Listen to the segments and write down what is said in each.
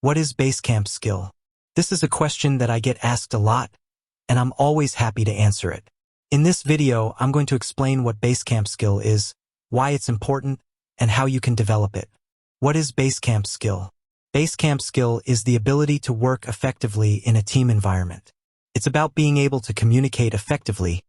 What is Basecamp skill? This is a question that I get asked a lot, and I'm always happy to answer it. In this video, I'm going to explain what Basecamp skill is, why it's important, and how you can develop it. What is Basecamp skill? Basecamp skill is the ability to work effectively in a team environment. It's about being able to communicate effectively,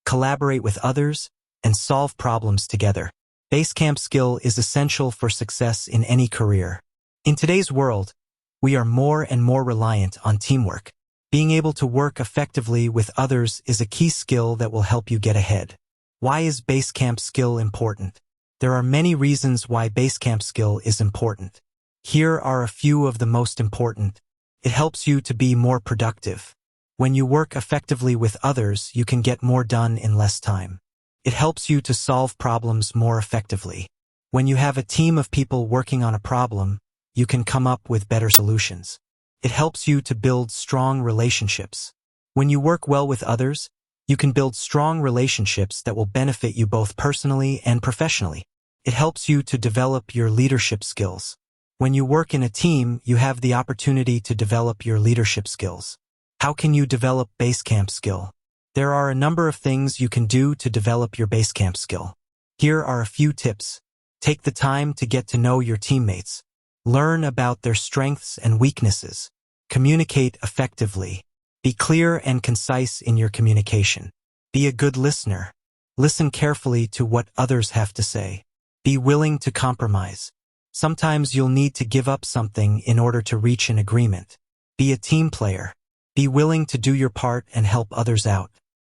collaborate with others, and solve problems together. Basecamp skill is essential for success in any career. In today's world, we are more and more reliant on teamwork. Being able to work effectively with others is a key skill that will help you get ahead. Why is Basecamp skill important? There are many reasons why Basecamp skill is important. Here are a few of the most important. It helps you to be more productive. When you work effectively with others, you can get more done in less time. It helps you to solve problems more effectively. When you have a team of people working on a problem, you can come up with better solutions. It helps you to build strong relationships. When you work well with others, you can build strong relationships that will benefit you both personally and professionally. It helps you to develop your leadership skills. When you work in a team, you have the opportunity to develop your leadership skills. How can you develop Basecamp skill? There are a number of things you can do to develop your Basecamp skill. Here are a few tips. Take the time to get to know your teammates. Learn about their strengths and weaknesses. Communicate effectively. Be clear and concise in your communication. Be a good listener. Listen carefully to what others have to say. Be willing to compromise. Sometimes you'll need to give up something in order to reach an agreement. Be a team player. Be willing to do your part and help others out.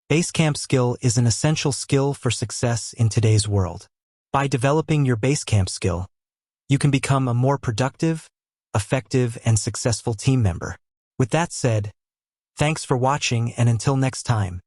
Basecamp skill is an essential skill for success in today's world. By developing your Basecamp skill, you can become a more productive, effective, and successful team member. With that said, thanks for watching, and until next time.